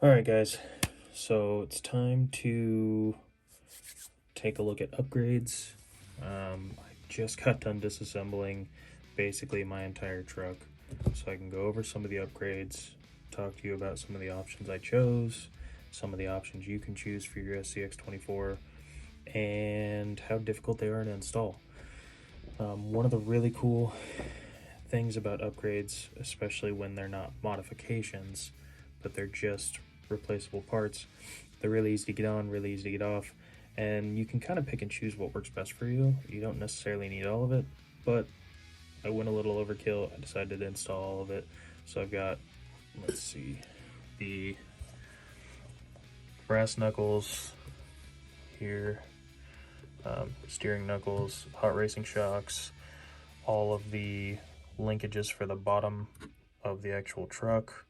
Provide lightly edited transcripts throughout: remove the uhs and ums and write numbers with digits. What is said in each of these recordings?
Alright guys, so it's time to take a look at upgrades. I just got done disassembling basically my entire truck, so I can go over some of the upgrades, talk to you about some of the options I chose, some of the options you can choose for your Scx24, and how difficult they are to install. One of the really cool things about upgrades, especially when they're not modifications, but they're just replaceable parts, they're really easy to get on, really easy to get off, and you can kind of pick and choose what works best for you. You don't necessarily need all of it, but I went a little overkill. I decided to install all of it. So I've got, let's see, the brass knuckles here, steering knuckles, hot racing shocks, all of the linkages for the bottom of the actual truck,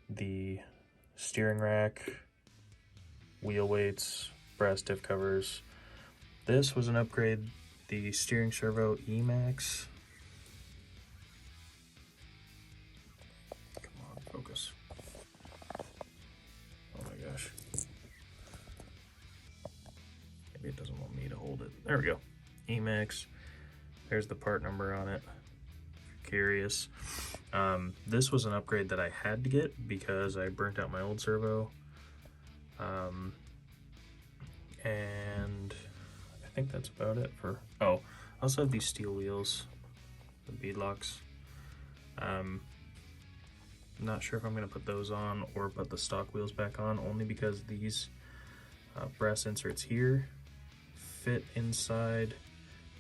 the steering rack, wheel weights, brass diff covers. This was an upgrade, the steering servo Emax. Come on, focus. Oh my gosh. Maybe it doesn't want me to hold it. There we go. Emax. There's the part number on it. If you're curious. This was an upgrade that I had to get because I burnt out my old servo. And I think that's about it for, oh, I also have these steel wheels, the beadlocks. Not sure if I'm going to put those on or put the stock wheels back on, only because these brass inserts here fit inside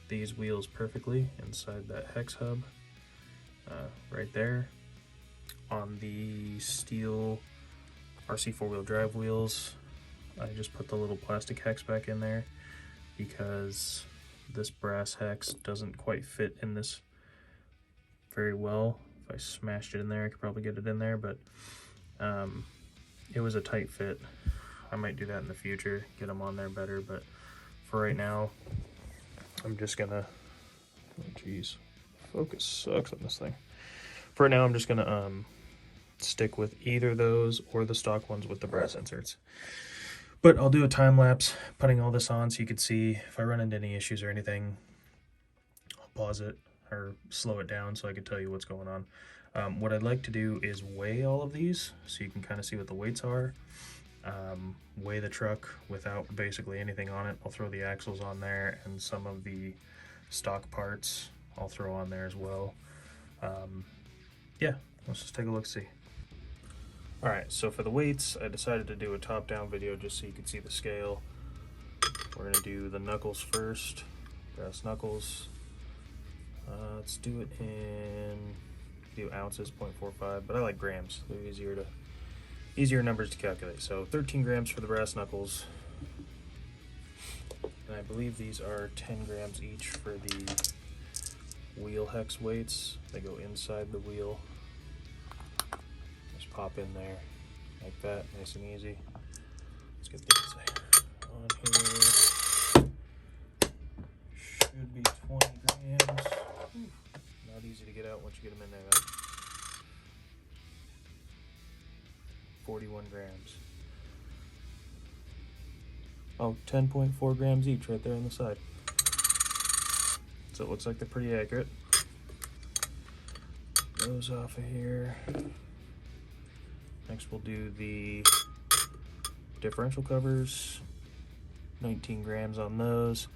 these wheels perfectly, inside that hex hub right there. On the steel RC four-wheel drive wheels, I just put the little plastic hex back in there because this brass hex doesn't quite fit in this very well. If I smashed it in there, I could probably get it in there, but it was a tight fit. I might do that in the future, get them on there better, but for right now, I'm just gonna, oh geez, focus sucks on this thing. For right now, I'm just gonna stick with either those or the stock ones with the brass inserts. But I'll do a time lapse putting all this on so you can see if I run into any issues or anything. I'll pause it or slow it down so I can tell you what's going on. What I'd like to do is weigh all of these so you can kind of see what the weights are. Weigh the truck without basically anything on it. I'll throw the axles on there and some of the stock parts I'll throw on there as well. Yeah, let's just take a look, see. Alright, so for the weights, I decided to do a top-down video just so you can see the scale. We're going to do the knuckles first, brass knuckles. Let's do it in, do ounces, 0.45, but I like grams. They're easier numbers to calculate. So 13 grams for the brass knuckles. And I believe these are 10 grams each for the wheel hex weights. They go inside the wheel. Pop in there like that, nice and easy. Let's get these on here. Should be 20 grams. Not easy to get out once you get them in there though. 41 grams. Oh, 10.4 grams each right there on the side. So it looks like they're pretty accurate. Those off of here. Next we'll do the differential covers, 19 grams on those.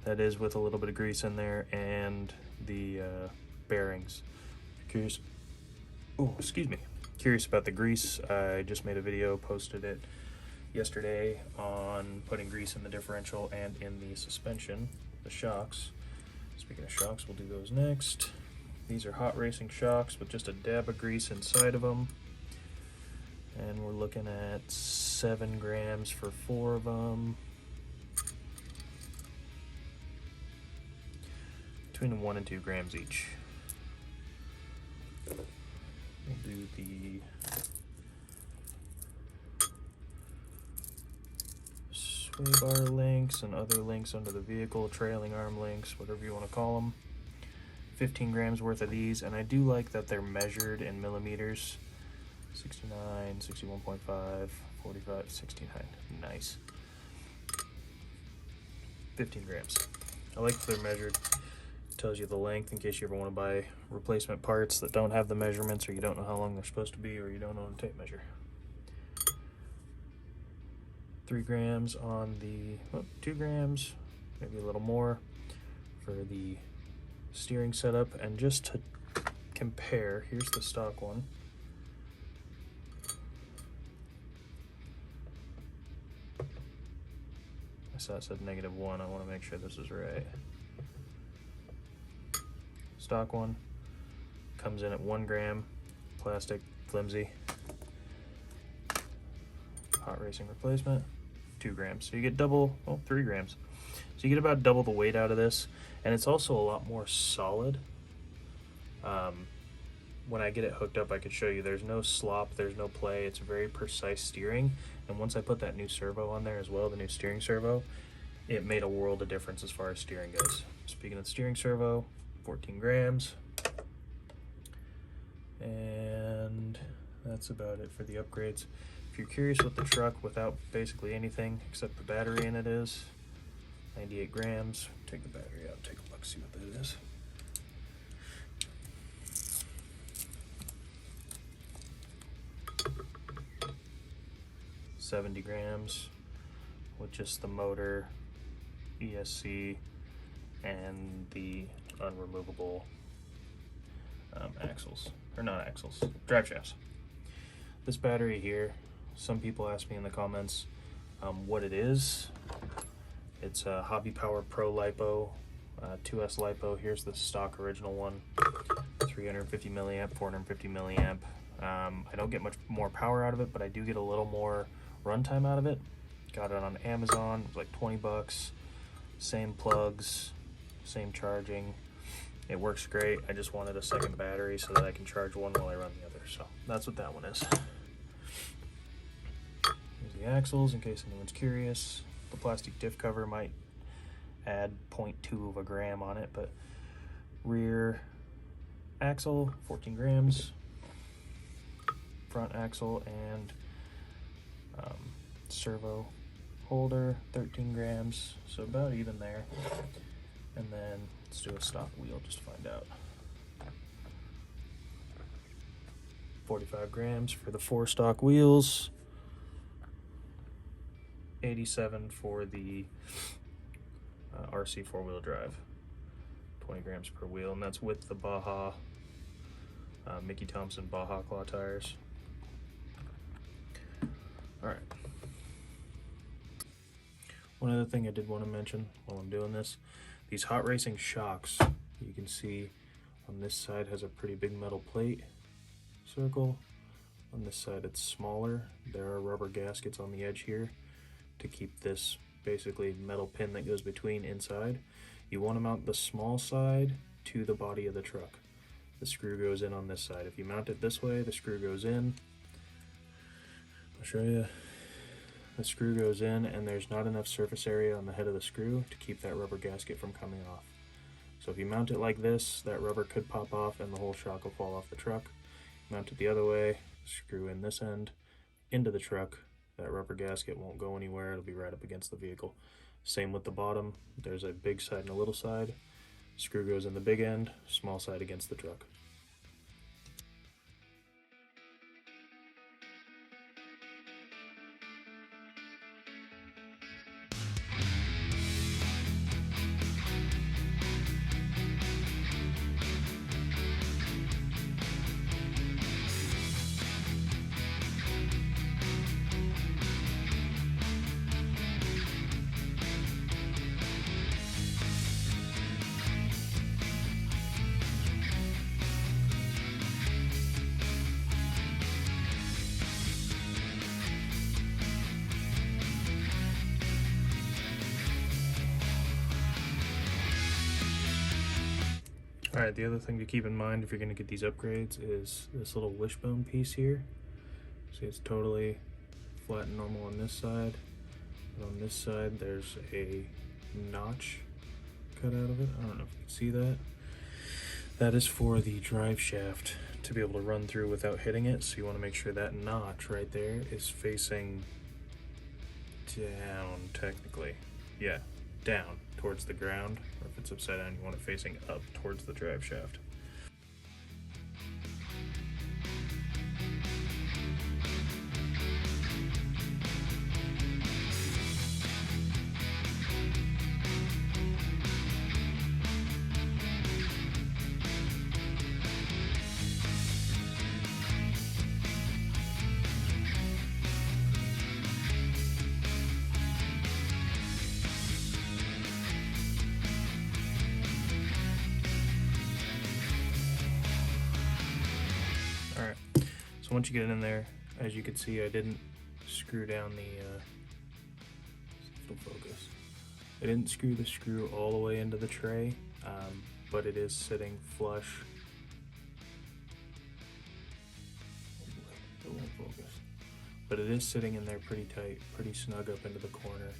That is with a little bit of grease in there, and the bearings. Curious, oh, excuse me. Curious about the grease, I just made a video, posted it yesterday on putting grease in the differential and in the suspension, the shocks. Speaking of shocks, we'll do those next. These are hot racing shocks with just a dab of grease inside of them. And we're looking at 7 grams for 4 of them. Between 1 and 2 grams each. We'll do the sway bar links and other links under the vehicle, trailing arm links, whatever you want to call them. 15 grams worth of these, and I do like that they're measured in millimeters. 69 61.5, 45, 69. Nice. 15 grams. I like that they're measured. It tells you the length in case you ever want to buy replacement parts that don't have the measurements, or you don't know how long they're supposed to be, or you don't own a tape measure. 3 grams on the, 2 grams, maybe a little more for the steering setup. And just to compare, here's the stock one. I saw it said -1. I want to make sure this is right. Stock one comes in at 1 gram, plastic, flimsy. Hot Racing replacement, 2 grams. So you get double, 3 grams. So you get about double the weight out of this, and it's also a lot more solid. When I get it hooked up, I could show you there's no slop, there's no play, it's very precise steering. And once I put that new servo on there as well, the new steering servo, it made a world of difference as far as steering goes. Speaking of the steering servo, 14 grams. And that's about it for the upgrades. If you're curious what the truck without basically anything except the battery in it is, 98 grams. Take the battery out, take a look, see what that is. $70 grams with just the motor, ESC, and the unremovable axles, or not axles, drive shafts. This battery here, some people ask me in the comments what it is. It's a Hobby Power Pro LiPo, 2S LiPo. Here's the stock original one, 350 milliamp, 450 milliamp. I don't get much more power out of it, but I do get a little more runtime out of it. Got it on Amazon, it was like 20 bucks. Same plugs, same charging. It works great. I just wanted a second battery so that I can charge one while I run the other. So that's what that one is. Here's the axles in case anyone's curious. The plastic diff cover might add 0.2 of a gram on it, but rear axle, 14 grams. Front axle and servo holder, 13 grams, so about even there. And then let's do a stock wheel just to find out. 45 grams for the 4 stock wheels, 87 for the RC 4-wheel drive, 20 grams per wheel, and that's with the Baja Mickey Thompson Baja claw tires. All right. One other thing I did want to mention while I'm doing this, these Hot Racing shocks, you can see on this side has a pretty big metal plate circle. On this side it's smaller. There are rubber gaskets on the edge here to keep this basically metal pin that goes between inside. You want to mount the small side to the body of the truck. The screw goes in on this side. If you mount it this way, the screw goes in. I'll show you. The screw goes in, and there's not enough surface area on the head of the screw to keep that rubber gasket from coming off. So if you mount it like this, that rubber could pop off and the whole shock will fall off the truck. Mount it the other way, screw in this end into the truck. That rubber gasket won't go anywhere. It'll be right up against the vehicle. Same with the bottom. There's a big side and a little side. Screw goes in the big end, small side against the truck. Alright, the other thing to keep in mind if you're going to get these upgrades is this little wishbone piece here. See, it's totally flat and normal on this side. And on this side, there's a notch cut out of it. I don't know if you can see that. That is for the drive shaft to be able to run through without hitting it, so you want to make sure that notch right there is facing down, technically. Yeah, down towards the ground, or if it's upside down, you want it facing up towards the drive shaft. Alright, so once you get it in there, as you can see, I didn't screw down the, focus. I didn't screw the screw all the way into the tray, but it is sitting flush. It won't focus. But it is sitting in there pretty tight, pretty snug up into the corner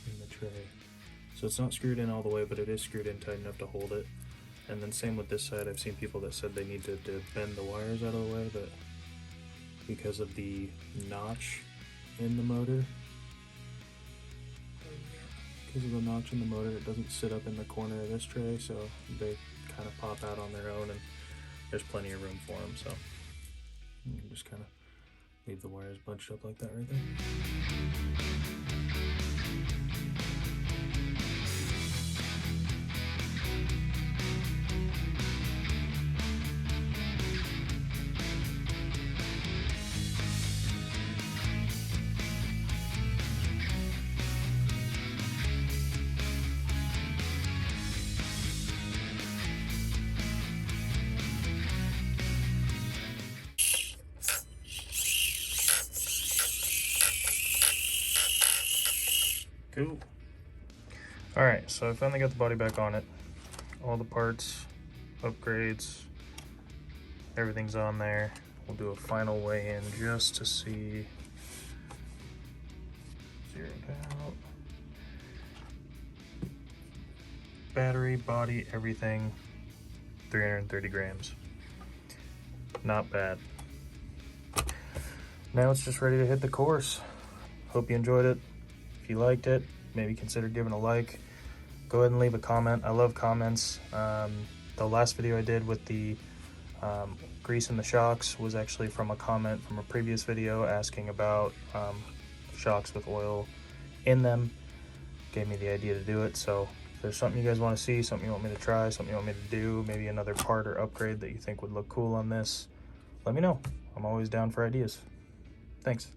in the tray. So it's not screwed in all the way, but it is screwed in tight enough to hold it. And then same with this side, I've seen people that said they need to bend the wires out of the way, but because of the notch in the motor, it doesn't sit up in the corner of this tray, so they kind of pop out on their own, and there's plenty of room for them, so you can just kind of leave the wires bunched up like that right there. Cool. Alright, so I finally got the body back on it. All the parts, upgrades, everything's on there. We'll do a final weigh in just to see. Zeroed out. Battery, body, everything, 330 grams. Not bad. Now it's just ready to hit the course. Hope you enjoyed it. If you liked it, maybe consider giving a like. Go ahead and leave a comment. I love comments. The last video I did with the grease in the shocks was actually from a comment from a previous video asking about shocks with oil in them. Gave me the idea to do it. So if there's something you guys want to see, something you want me to try, something you want me to do, maybe another part or upgrade that you think would look cool on this, let me know. I'm always down for ideas. Thanks.